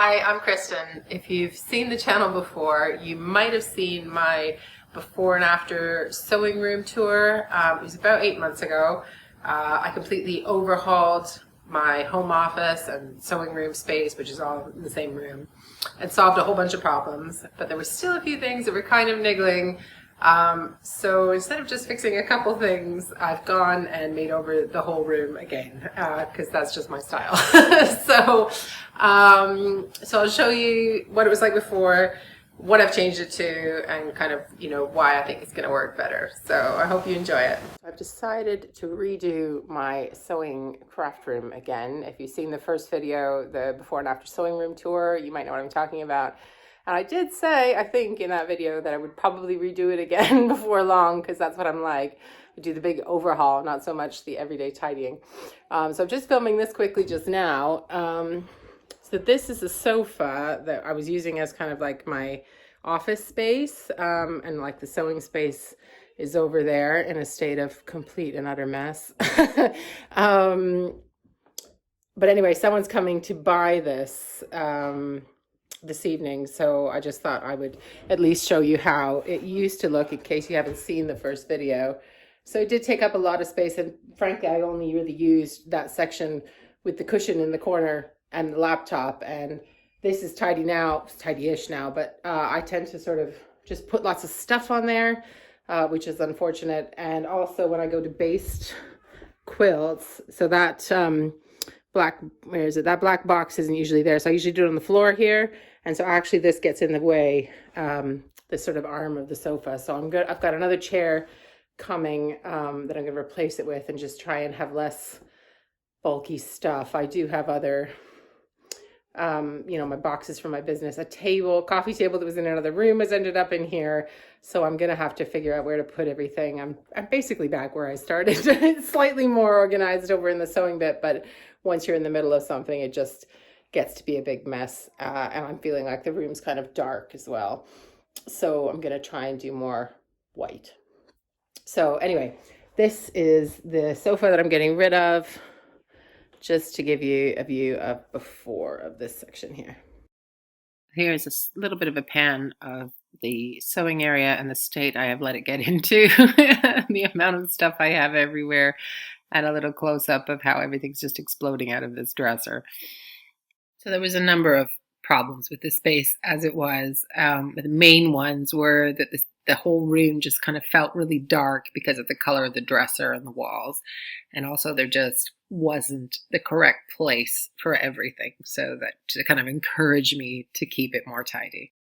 Hi, I'm Kristen. If you've seen the channel before, you might have seen my before and after sewing room tour. It was about 8 months ago. I completely overhauled my home office and sewing room space, which is all in the same room, and solved a whole bunch of problems. But there were still a few things that were kind of niggling. So instead of just fixing a couple things, I've gone and made over the whole room again, because that's just my style. So I'll show you what it was like before, what I've changed it to, and kind of, why I think it's going to work better. So I hope you enjoy it. I've decided to redo my sewing craft room again. If you've seen the first video, the before and after sewing room tour, you might know what I'm talking about. And I did say, I think in that video, that I would probably redo it again before long, because that's what I'm like. I do the big overhaul, not so much the everyday tidying. So I'm just filming this quickly just now. So this is a sofa that I was using as kind of like my office space, and like the sewing space is over there in a state of complete and utter mess. But anyway, someone's coming to buy this this evening, so I just thought I would at least show you how it used to look in case you haven't seen the first video. So it did take up a lot of space, and frankly I only really used that section with the cushion in the corner and the laptop, and this is tidy now, it's tidy-ish now, but I tend to sort of just put lots of stuff on there, which is unfortunate. And also when I go to baste quilts, so that that black box isn't usually there, so I usually do it on the floor here, and so actually this gets in the way, this sort of arm of the sofa. So I've got another chair coming that I'm going to replace it with and just try and have less bulky stuff. I do have other my boxes for my business, coffee table that was in another room has ended up in here. So I'm going to have to figure out where to put everything. I'm basically back where I started. It's slightly more organized over in the sewing bit, but once you're in the middle of something, it just gets to be a big mess. And I'm feeling like the room's kind of dark as well. So I'm going to try and do more white. So anyway, this is the sofa that I'm getting rid of, just to give you a view of before of this section here. Here's a little bit of a pan of the sewing area and the state I have let it get into, the amount of stuff I have everywhere, and a little close-up of how everything's just exploding out of this dresser. So there was a number of problems with the space as it was. The main ones were that the whole room just kind of felt really dark because of the color of the dresser and the walls. And also there just wasn't the correct place for everything. So that to kind of encourage me to keep it more tidy.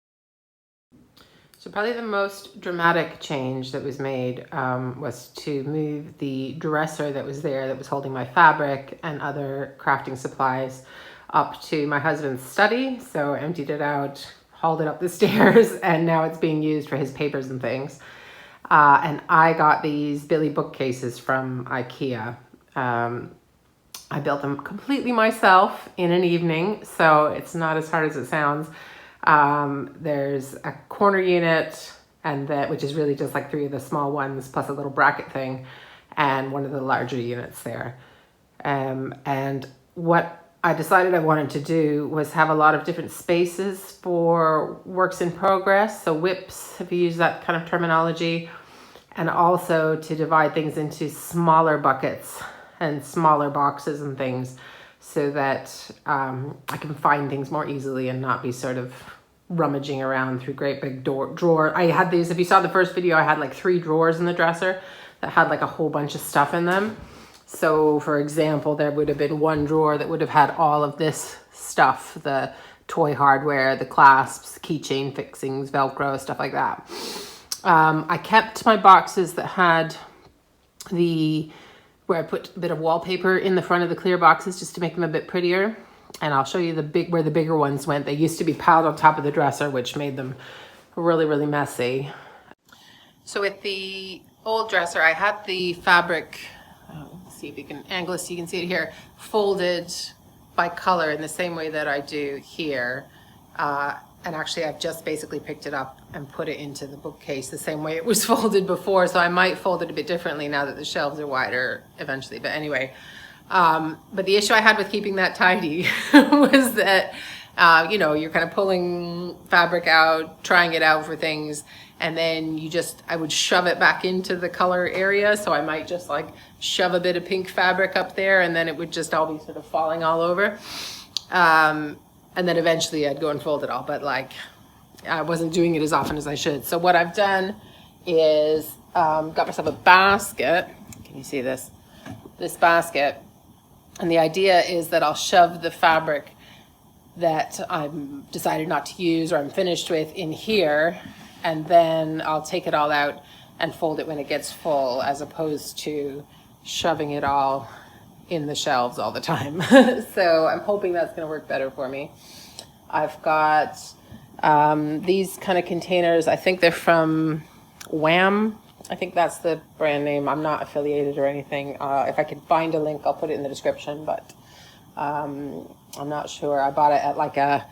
So probably the most dramatic change that was made was to move the dresser that was there that was holding my fabric and other crafting supplies up to my husband's study. So I emptied it out, hauled it up the stairs, and now it's being used for his papers and things. And I got these Billy bookcases from IKEA. I built them completely myself in an evening, so it's not as hard as it sounds. There's a corner unit, which is really just like 3 of the small ones, plus a little bracket thing, and one of the larger units there. And what I decided I wanted to do was have a lot of different spaces for works in progress. So whips, if you use that kind of terminology, and also to divide things into smaller buckets and smaller boxes and things, so that I can find things more easily and not be sort of rummaging around through great big drawer. I had these, if you saw the first video, I had like 3 drawers in the dresser that had like a whole bunch of stuff in them. So for example, there would have been one drawer that would have had all of this stuff, the toy hardware, the clasps, keychain fixings, Velcro, stuff like that. I kept my boxes that had where I put a bit of wallpaper in the front of the clear boxes just to make them a bit prettier. And I'll show you where the bigger ones went. They used to be piled on top of the dresser, which made them really, really messy. So with the old dresser, I had the fabric, see if you can angle it so you can see it here, folded by color in the same way that I do here. And actually I've just basically picked it up and put it into the bookcase the same way it was folded before. So I might fold it a bit differently now that the shelves are wider eventually. But anyway, but the issue I had with keeping that tidy was that You know, you're kind of pulling fabric out, trying it out for things, and then I would shove it back into the color area. So I might just like shove a bit of pink fabric up there, and then it would just all be sort of falling all over. And then eventually I'd go and fold it all, but like I wasn't doing it as often as I should. So what I've done is got myself a basket. Can you see this? This basket. And the idea is that I'll shove the fabric that I'm decided not to use or I'm finished with in here, and then I'll take it all out and fold it when it gets full, as opposed to shoving it all in the shelves all the time. So I'm hoping that's going to work better for me. I've got these kind of containers. I think they're from Wham. I think that's the brand name. I'm not affiliated or anything. If I could find a link, I'll put it in the description, but I'm not sure. I bought it at like a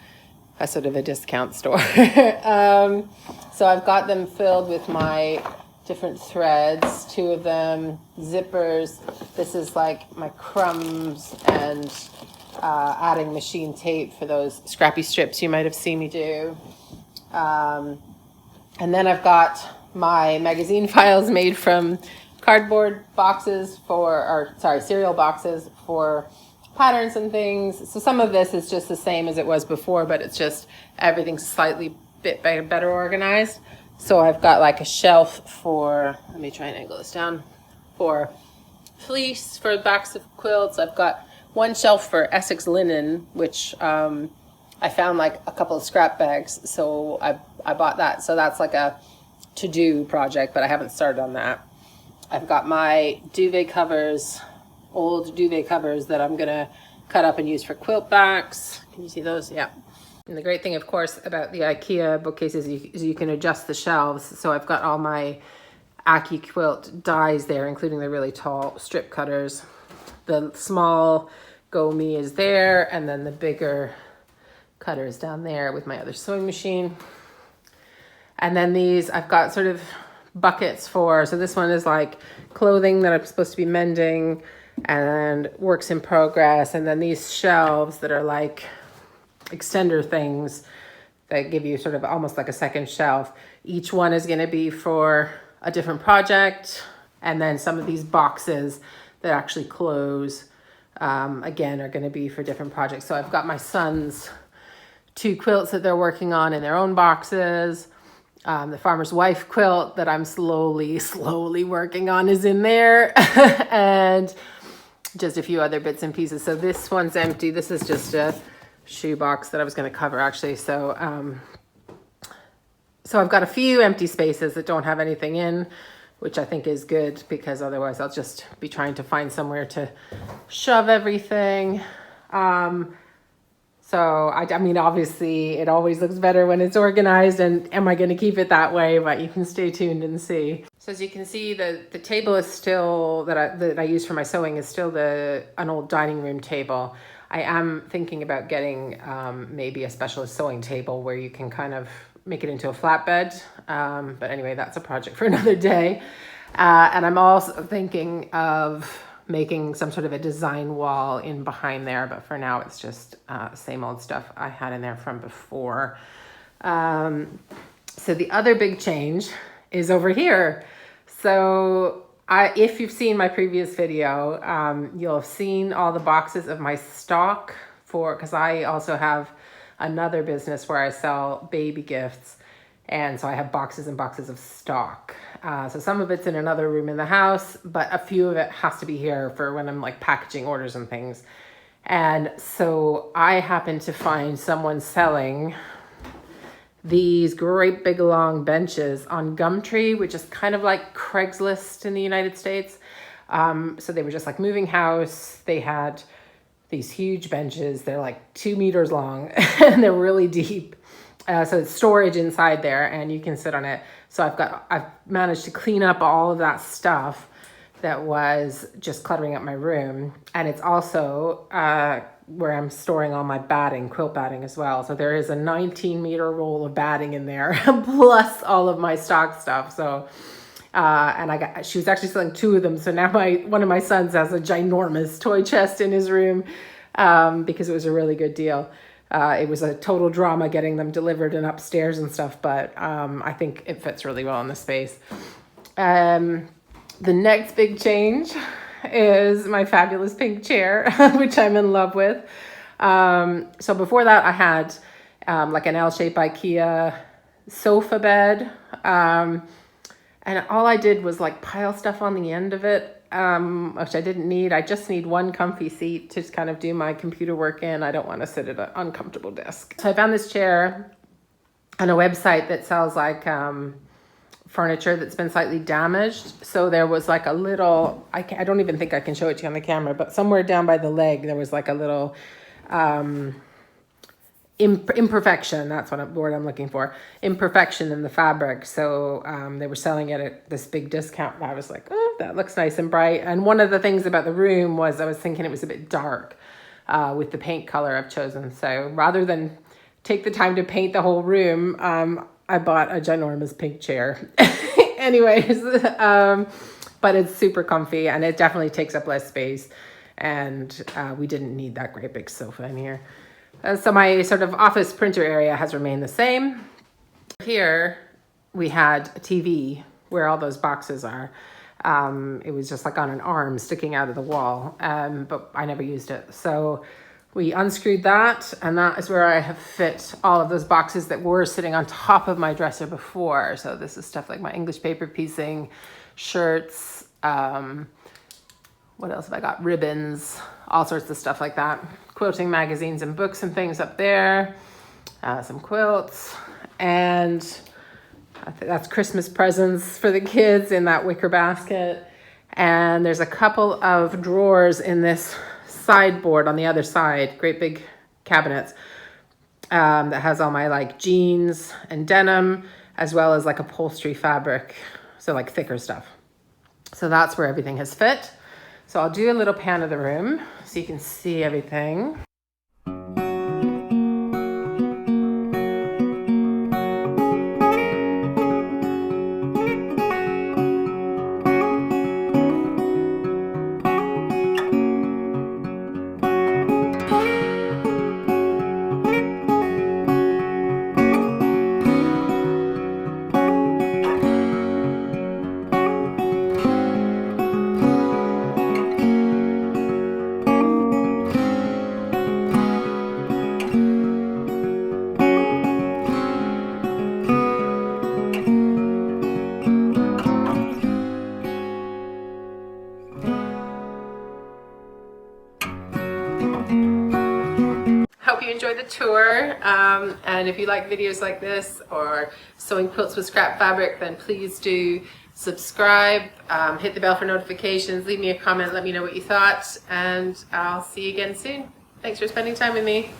sort of a discount store. So I've got them filled with my different threads, 2 of them, zippers. This is like my crumbs, and adding machine tape for those scrappy strips you might have seen me do. And then I've got my magazine files made from cardboard boxes cereal boxes for patterns and things. So some of this is just the same as it was before, but it's just everything's slightly bit better organized. So I've got like a shelf for, let me try and angle this down, for fleece, for backs of quilts. I've got one shelf for Essex linen, which I found like a couple of scrap bags, so I bought that. So that's like a to-do project, but I haven't started on that. I've got my duvet covers, old duvet covers that I'm gonna cut up and use for quilt backs. Can you see those? Yeah. And the great thing, of course, about the IKEA bookcases is you can adjust the shelves. So I've got all my Aki quilt dies there, including the really tall strip cutters. The small Go Me is there, and then the bigger cutter is down there with my other sewing machine. And then these, I've got sort of buckets for, so this one is like clothing that I'm supposed to be mending and works in progress. And then these shelves that are like extender things that give you sort of almost like a second shelf. Each one is going to be for a different project. And then some of these boxes that actually close, again, are going to be for different projects. So I've got my son's 2 quilts that they're working on in their own boxes. The farmer's wife quilt that I'm slowly working on is in there. And just a few other bits and pieces. So this one's empty. This is just a shoe box that I was going to cover, actually. So I've got a few empty spaces that don't have anything in, which I think is good, because otherwise I'll just be trying to find somewhere to shove everything. So I mean, obviously it always looks better when it's organized, and am I going to keep it that way? But you can stay tuned and see. So as you can see, the table is still, that I use for my sewing, is still an old dining room table. I am thinking about getting maybe a specialist sewing table where you can kind of make it into a flatbed. But anyway, that's a project for another day. And I'm also thinking of making some sort of a design wall in behind there, but for now it's just same old stuff I had in there from before. So the other big change is over here. So if you've seen my previous video, you'll have seen all the boxes of my stock because I also have another business where I sell baby gifts. And so I have boxes and boxes of stock. So some of it's in another room in the house, but a few of it has to be here for when I'm like packaging orders and things. And so I happened to find someone selling these great big long benches on Gumtree, which is kind of like Craigslist in the United States. So they were just like moving house. They had these huge benches. They're like 2 meters long and they're really deep. So it's storage inside there and you can sit on it. So I've managed to clean up all of that stuff that was just cluttering up my room. And it's also where I'm storing all my batting, quilt batting as well. So there is a 19-meter roll of batting in there, plus all of my stock stuff. So, and she was actually selling 2 of them. So now one of my sons has a ginormous toy chest in his room because it was a really good deal. It was a total drama getting them delivered and upstairs and stuff, but I think it fits really well in the space. The next big change is my fabulous pink chair, which I'm in love with. So before that, I had like an L-shaped IKEA sofa bed. And all I did was like pile stuff on the end of it, which I didn't need. I just need one comfy seat to just kind of do my computer work in. I don't want to sit at an uncomfortable desk. So I found this chair on a website that sells like furniture that's been slightly damaged. So there was like a little, I don't even think I can show it to you on the camera, but somewhere down by the leg, there was like a little imperfection. That's what word I'm looking for. Imperfection in the fabric. So they were selling it at this big discount. And I was like, oh, that looks nice and bright. And one of the things about the room was I was thinking it was a bit dark with the paint color I've chosen. So rather than take the time to paint the whole room, I bought a ginormous pink chair. Anyways, but it's super comfy and it definitely takes up less space. And we didn't need that great big sofa in here. So my sort of office printer area has remained the same. Here we had a TV where all those boxes are. It was just like on an arm sticking out of the wall, but I never used it. So we unscrewed that, and that is where I have fit all of those boxes that were sitting on top of my dresser before. So this is stuff like my English paper piecing, shirts, what else have I got? Ribbons, all sorts of stuff like that. Quilting magazines and books and things up there. Some quilts. And I think that's Christmas presents for the kids in that wicker basket. And there's a couple of drawers in this sideboard on the other side. Great big cabinets that has all my like jeans and denim, as well as like upholstery fabric. So like thicker stuff. So that's where everything has fit. So I'll do a little pan of the room so you can see everything. Hope you enjoyed the tour, and if you like videos like this or sewing quilts with scrap fabric, then please do subscribe, hit the bell for notifications, leave me a comment, let me know what you thought, and I'll see you again soon. Thanks for spending time with me.